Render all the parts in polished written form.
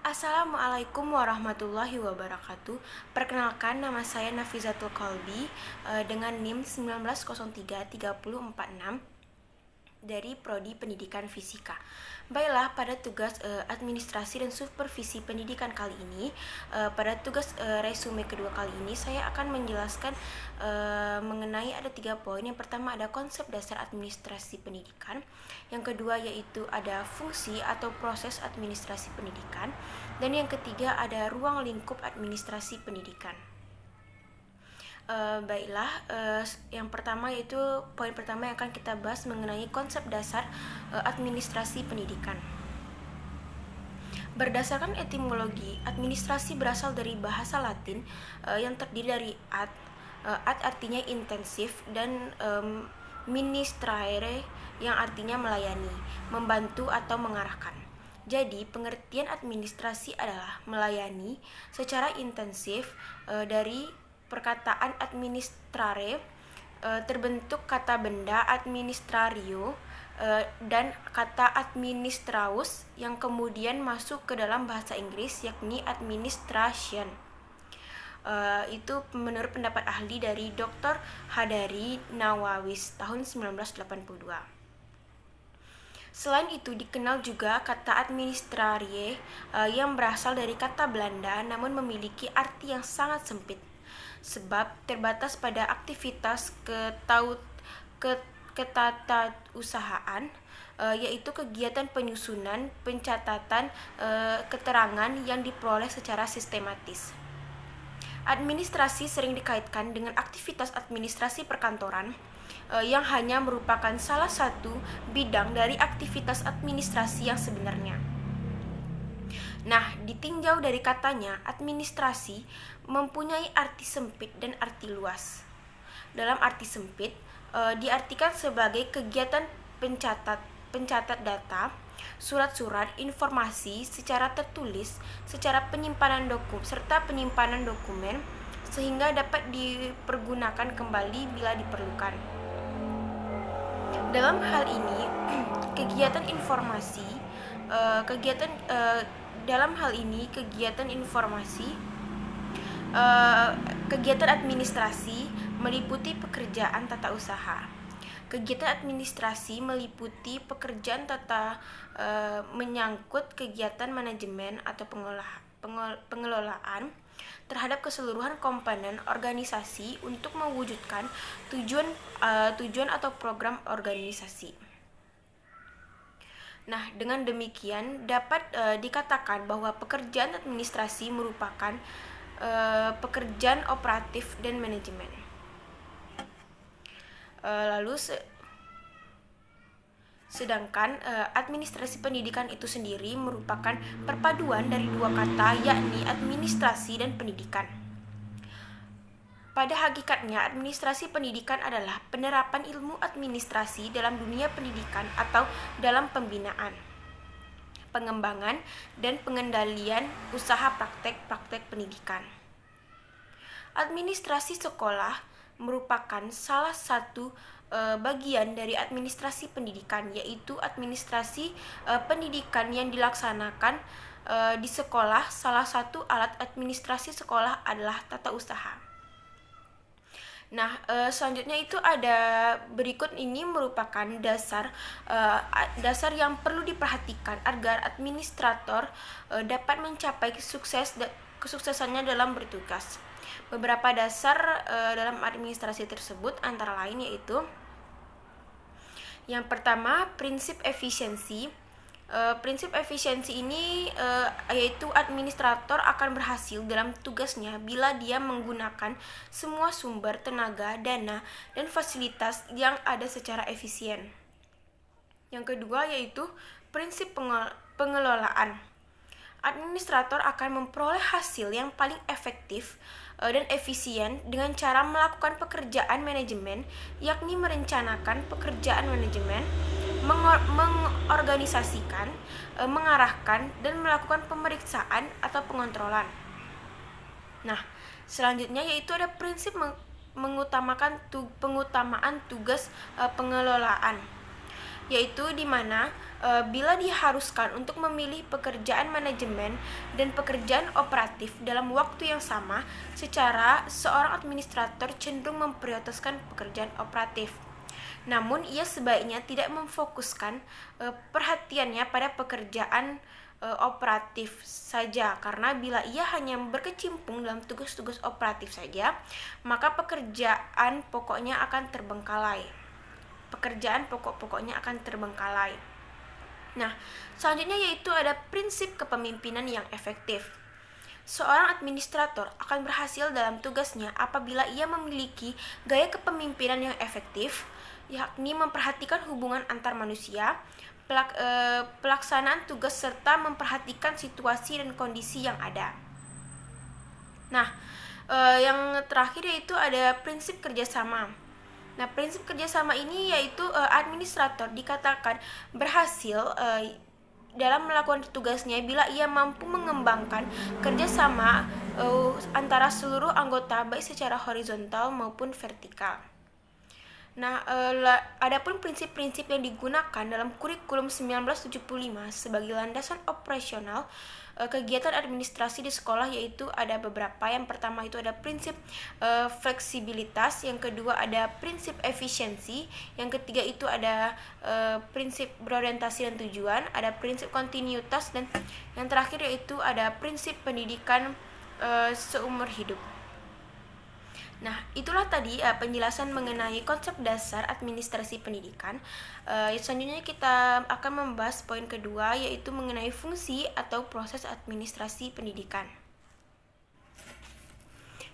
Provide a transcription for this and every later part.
Assalamualaikum warahmatullahi wabarakatuh. Perkenalkan, nama saya Nafizatul Kolbi dengan NIM 19033046 dari Prodi Pendidikan Fisika. Baiklah, pada tugas administrasi dan supervisi pendidikan kali ini, pada tugas resume kedua kali ini, saya akan menjelaskan mengenai ada 3 poin. Yang pertama ada konsep dasar administrasi pendidikan. Yang kedua yaitu ada fungsi atau proses administrasi pendidikan. Dan yang ketiga ada ruang lingkup administrasi pendidikan. Baiklah, yang pertama yaitu poin pertama yang akan kita bahas mengenai konsep dasar administrasi pendidikan. Berdasarkan etimologi, administrasi berasal dari bahasa Latin yang terdiri dari ad artinya intensif dan ministrare yang artinya melayani, membantu atau mengarahkan. Jadi, pengertian administrasi adalah melayani secara intensif dari perkataan administrare, terbentuk kata benda administrario dan kata administraus yang kemudian masuk ke dalam bahasa Inggris yakni administration. Itu menurut pendapat ahli dari Dr. Hadari Nawawis tahun 1982. Selain itu dikenal juga kata administrarie yang berasal dari kata Belanda namun memiliki arti yang sangat sempit sebab terbatas pada aktivitas ketatausahaan, yaitu kegiatan penyusunan, pencatatan keterangan yang diperoleh secara sistematis. Administrasi sering dikaitkan dengan aktivitas administrasi perkantoran yang hanya merupakan salah satu bidang dari aktivitas administrasi yang sebenarnya. Nah, ditinjau dari katanya, administrasi mempunyai arti sempit dan arti luas. Dalam arti sempit, diartikan sebagai kegiatan pencatat data, surat-surat, informasi secara tertulis, secara penyimpanan serta penyimpanan dokumen, sehingga dapat dipergunakan kembali bila diperlukan. Dalam hal ini, kegiatan administrasi meliputi pekerjaan tata usaha. Kegiatan administrasi meliputi pekerjaan menyangkut kegiatan manajemen atau pengelolaan terhadap keseluruhan komponen organisasi untuk mewujudkan tujuan atau program organisasi. Nah, dengan demikian dapat dikatakan bahwa pekerjaan administrasi merupakan pekerjaan operatif dan manajemen. Sedangkan administrasi pendidikan itu sendiri merupakan perpaduan dari dua kata yakni administrasi dan pendidikan. Pada hakikatnya, administrasi pendidikan adalah penerapan ilmu administrasi dalam dunia pendidikan atau dalam pembinaan, pengembangan, dan pengendalian usaha praktek pendidikan. Administrasi sekolah merupakan salah satu bagian dari administrasi pendidikan, yaitu administrasi pendidikan yang dilaksanakan di sekolah. Salah satu alat administrasi sekolah adalah tata usaha. Nah, selanjutnya itu ada berikut ini merupakan dasar yang perlu diperhatikan agar administrator dapat mencapai kesuksesannya dalam bertugas. Beberapa dasar dalam administrasi tersebut antara lain yaitu yang pertama, prinsip efisiensi. Prinsip efisiensi ini yaitu administrator akan berhasil dalam tugasnya bila dia menggunakan semua sumber tenaga, dana, dan fasilitas yang ada secara efisien. Yang kedua yaitu prinsip pengelolaan. Administrator akan memperoleh hasil yang paling efektif dan efisien dengan cara melakukan pekerjaan manajemen, yakni merencanakan pekerjaan manajemen, mengorganisasikan, mengarahkan, dan melakukan pemeriksaan atau pengontrolan. Nah, selanjutnya yaitu ada prinsip pengutamaan tugas pengelolaan. yaitu di mana bila diharuskan untuk memilih pekerjaan manajemen dan pekerjaan operatif dalam waktu yang sama, secara seorang administrator cenderung memprioritaskan pekerjaan operatif. Namun ia sebaiknya tidak memfokuskan perhatiannya pada pekerjaan operatif saja, karena bila ia hanya berkecimpung dalam tugas-tugas operatif saja, maka pekerjaan pokoknya akan terbengkalai. Nah, selanjutnya yaitu ada prinsip kepemimpinan yang efektif. Seorang administrator akan berhasil dalam tugasnya apabila ia memiliki gaya kepemimpinan yang efektif, yakni memperhatikan hubungan antar manusia, pelaksanaan tugas, serta memperhatikan situasi dan kondisi yang ada. Nah, yang terakhir yaitu ada prinsip kerjasama. Nah, prinsip kerjasama ini yaitu administrator dikatakan berhasil dalam melakukan tugasnya bila ia mampu mengembangkan kerjasama antara seluruh anggota baik secara horizontal maupun vertikal. Nah, adapun prinsip-prinsip yang digunakan dalam kurikulum 1975 sebagai landasan operasional kegiatan administrasi di sekolah yaitu ada beberapa. Yang pertama itu ada prinsip fleksibilitas, yang kedua ada prinsip efisiensi, yang ketiga itu ada prinsip berorientasi dan tujuan, ada prinsip kontinuitas, dan yang terakhir yaitu ada prinsip pendidikan seumur hidup. Nah, itulah tadi penjelasan mengenai konsep dasar administrasi pendidikan. Selanjutnya kita akan membahas poin kedua, yaitu mengenai fungsi atau proses administrasi pendidikan.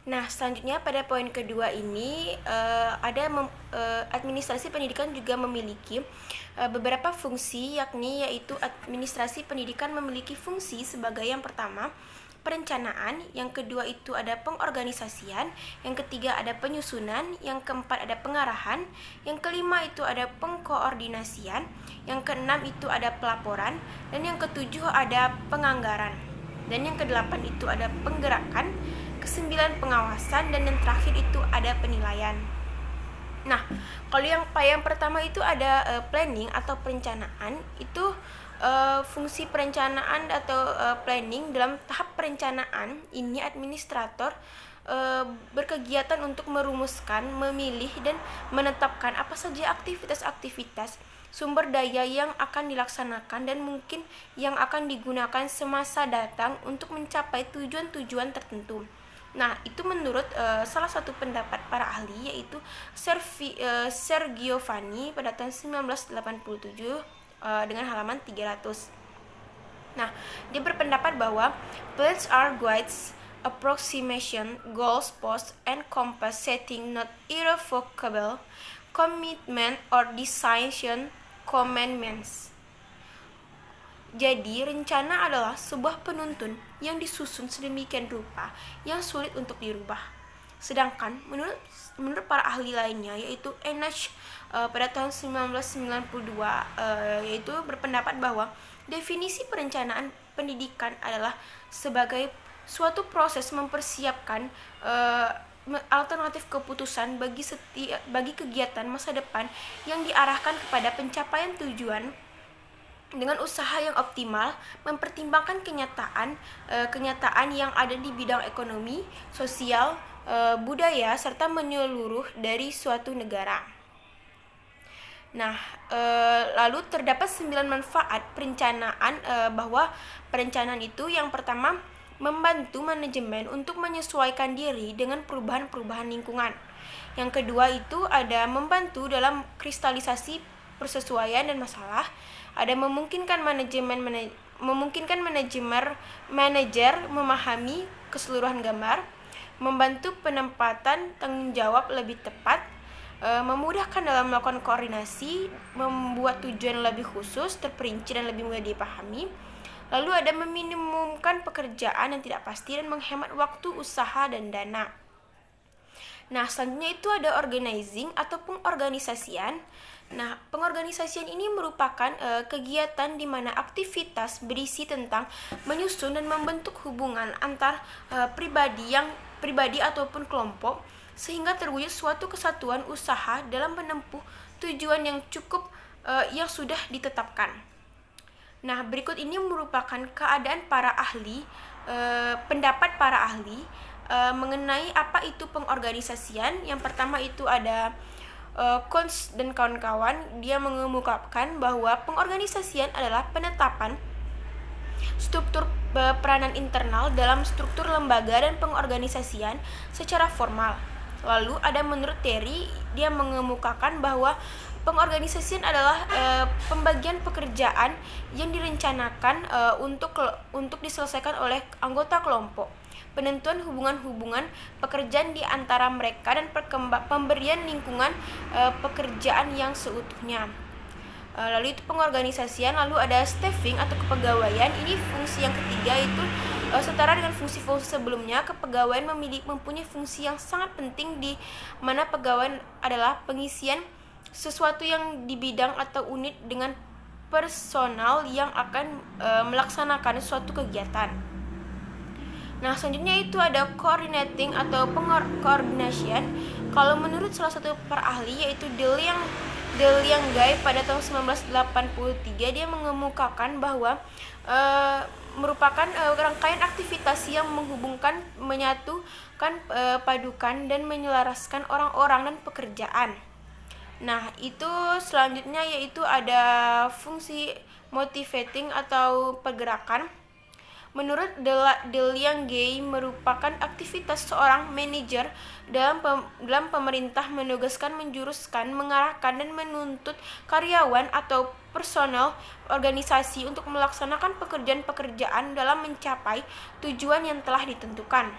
Nah, selanjutnya pada poin kedua ini administrasi pendidikan juga memiliki beberapa fungsi, yaitu administrasi pendidikan memiliki fungsi sebagai yang pertama perencanaan, yang kedua itu ada pengorganisasian, yang ketiga ada penyusunan, yang keempat ada pengarahan, yang kelima itu ada pengkoordinasian, yang keenam itu ada pelaporan, dan yang ketujuh ada penganggaran, dan yang kedelapan itu ada penggerakan, kesembilan pengawasan, dan yang terakhir itu ada penilaian. Nah, kalau yang pertama itu ada planning atau perencanaan. Itu fungsi perencanaan atau planning. Dalam tahap perencanaan ini administrator berkegiatan untuk merumuskan, memilih, dan menetapkan apa saja aktivitas-aktivitas sumber daya yang akan dilaksanakan dan mungkin yang akan digunakan semasa datang untuk mencapai tujuan-tujuan tertentu. Nah, itu menurut salah satu pendapat para ahli, yaitu Ser Giovanni pada tahun 1987 dengan halaman 300. Nah, dia berpendapat bahwa plans are guides, approximation, goals, post, and compass setting, not irrevocable commitment or decision commandments. Jadi, rencana adalah sebuah penuntun yang disusun sedemikian rupa yang sulit untuk dirubah. Sedangkan menurut para ahli lainnya, yaitu Enash pada tahun 1992 yaitu berpendapat bahwa definisi perencanaan pendidikan adalah sebagai suatu proses mempersiapkan alternatif keputusan bagi kegiatan masa depan yang diarahkan kepada pencapaian tujuan dengan usaha yang optimal, mempertimbangkan kenyataan yang ada di bidang ekonomi, sosial, budaya, serta menyeluruh dari suatu negara. Nah, lalu terdapat 9 manfaat perencanaan, bahwa perencanaan itu yang pertama membantu manajemen untuk menyesuaikan diri dengan perubahan-perubahan lingkungan. Yang kedua itu ada membantu dalam kristalisasi persesuaian dan masalah, ada memungkinkan manajer memahami keseluruhan gambar, membantu penempatan tanggung jawab lebih tepat, memudahkan dalam melakukan koordinasi, membuat tujuan lebih khusus, terperinci dan lebih mudah dipahami. Lalu ada meminimumkan pekerjaan yang tidak pasti dan menghemat waktu, usaha, dan dana. Nah, selanjutnya itu ada organizing atau pengorganisasian. Nah, pengorganisasian ini merupakan kegiatan di mana aktivitas berisi tentang menyusun dan membentuk hubungan antar pribadi ataupun kelompok sehingga terwujud suatu kesatuan usaha dalam menempuh tujuan yang cukup yang sudah ditetapkan. Nah, berikut ini merupakan keadaan para ahli, pendapat para ahli mengenai apa itu pengorganisasian. Yang pertama itu ada Kunz dan kawan-kawan. Dia mengemukakan bahwa pengorganisasian adalah penetapan struktur peranan internal dalam struktur lembaga dan pengorganisasian secara formal. Lalu ada menurut Terry, dia mengemukakan bahwa pengorganisasian adalah pembagian pekerjaan yang direncanakan untuk diselesaikan oleh anggota kelompok, penentuan hubungan-hubungan pekerjaan di antara mereka, dan pemberian lingkungan pekerjaan yang seutuhnya. Lalu itu pengorganisasian. Lalu ada staffing atau kepegawaian. Ini fungsi yang ketiga, itu setara dengan fungsi-fungsi sebelumnya. Kepegawaian mempunyai fungsi yang sangat penting, di mana pegawai adalah pengisian sesuatu yang di bidang atau unit dengan personal yang akan melaksanakan suatu kegiatan. Nah, selanjutnya itu ada coordinating atau coordination. Kalau menurut salah satu para ahli, yaitu De Liang Gai, pada tahun 1983, dia mengemukakan bahwa merupakan rangkaian aktivitas yang menghubungkan, menyatukan, padukan, dan menyelaraskan orang-orang dan pekerjaan. Nah, itu selanjutnya yaitu ada fungsi motivating atau pergerakan. Menurut De Liang Gai, merupakan aktivitas seorang manajer dalam pemerintah menugaskan, menjuruskan, mengarahkan, dan menuntut karyawan atau personel organisasi untuk melaksanakan pekerjaan-pekerjaan dalam mencapai tujuan yang telah ditentukan.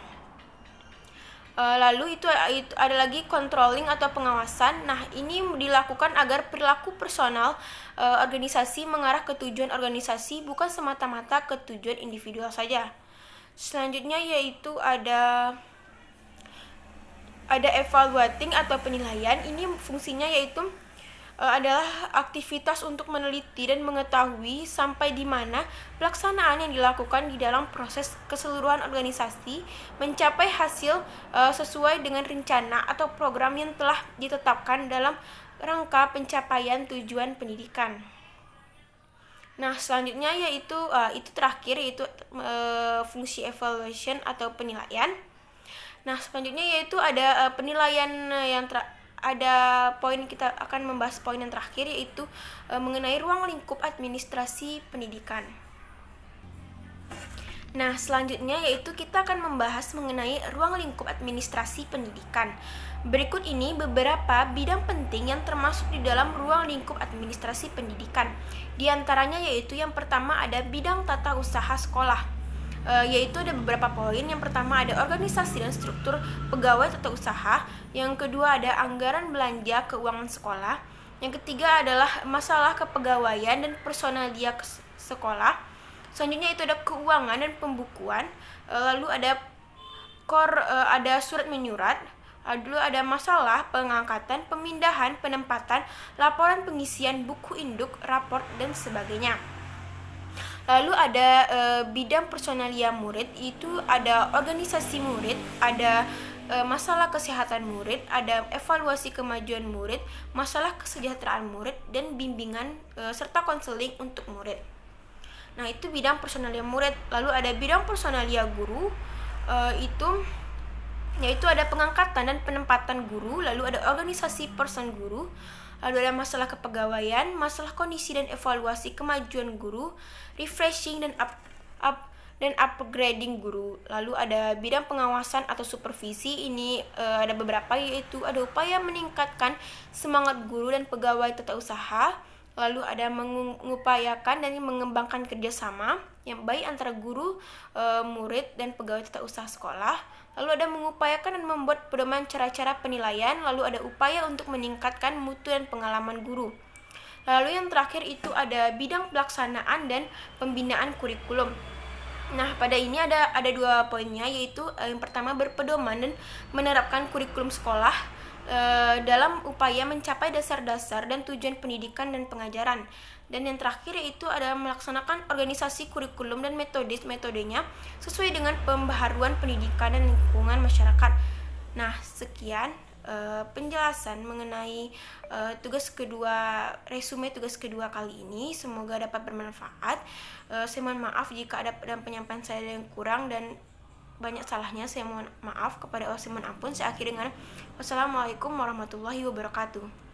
Lalu itu ada lagi controlling atau pengawasan. Nah, ini dilakukan agar perilaku personal organisasi mengarah ke tujuan organisasi, bukan semata-mata ke tujuan individual saja. Selanjutnya yaitu ada evaluating atau penilaian. Ini fungsinya yaitu adalah aktivitas untuk meneliti dan mengetahui sampai di mana pelaksanaan yang dilakukan di dalam proses keseluruhan organisasi mencapai hasil sesuai dengan rencana atau program yang telah ditetapkan dalam rangka pencapaian tujuan pendidikan. Nah, selanjutnya yaitu itu terakhir, yaitu fungsi evaluation atau penilaian. Nah, selanjutnya yaitu ada penilaian ada poin, kita akan membahas poin yang terakhir, yaitu mengenai ruang lingkup administrasi pendidikan. Nah, selanjutnya yaitu kita akan membahas mengenai ruang lingkup administrasi pendidikan. Berikut ini beberapa bidang penting yang termasuk di dalam ruang lingkup administrasi pendidikan. Di antaranya yaitu yang pertama ada bidang tata usaha sekolah. Yaitu ada beberapa poin. Yang pertama ada organisasi dan struktur pegawai tata usaha. Yang kedua ada anggaran belanja keuangan sekolah. Yang ketiga adalah masalah kepegawaian dan personalia sekolah. Selanjutnya itu ada keuangan dan pembukuan. Lalu ada surat menyurat. Lalu ada masalah pengangkatan, pemindahan, penempatan, laporan pengisian buku induk, raport, dan sebagainya. Lalu ada bidang personalia murid, itu ada organisasi murid, ada masalah kesehatan murid, ada evaluasi kemajuan murid, masalah kesejahteraan murid, dan bimbingan serta konseling untuk murid. Nah, itu bidang personalia murid. Lalu ada bidang personalia guru, yaitu ada pengangkatan dan penempatan guru. Lalu ada organisasi person guru. Lalu ada masalah kepegawaian, masalah kondisi dan evaluasi kemajuan guru, refreshing dan upgrading guru. Lalu ada bidang pengawasan atau supervisi. Ini ada beberapa, yaitu ada upaya meningkatkan semangat guru dan pegawai tata usaha. Lalu ada mengupayakan dan mengembangkan kerjasama yang baik antara guru, murid, dan pegawai tata usaha sekolah. Lalu ada mengupayakan dan membuat pedoman cara-cara penilaian. Lalu ada upaya untuk meningkatkan mutu dan pengalaman guru. Lalu yang terakhir itu ada bidang pelaksanaan dan pembinaan kurikulum. Nah, pada ini ada dua poinnya, yaitu yang pertama berpedoman dan menerapkan kurikulum sekolah dalam upaya mencapai dasar-dasar dan tujuan pendidikan dan pengajaran. Dan yang terakhir yaitu ada melaksanakan organisasi kurikulum dan metodenya sesuai dengan pembaharuan pendidikan dan lingkungan masyarakat. Nah, sekian penjelasan mengenai resume tugas kedua kali ini. Semoga dapat bermanfaat. Saya mohon maaf jika ada dalam penyampaian saya yang kurang dan banyak salahnya. Saya mohon maaf kepada Allah, saya mohon ampun. Saya akhiri dengan wassalamualaikum warahmatullahi wabarakatuh.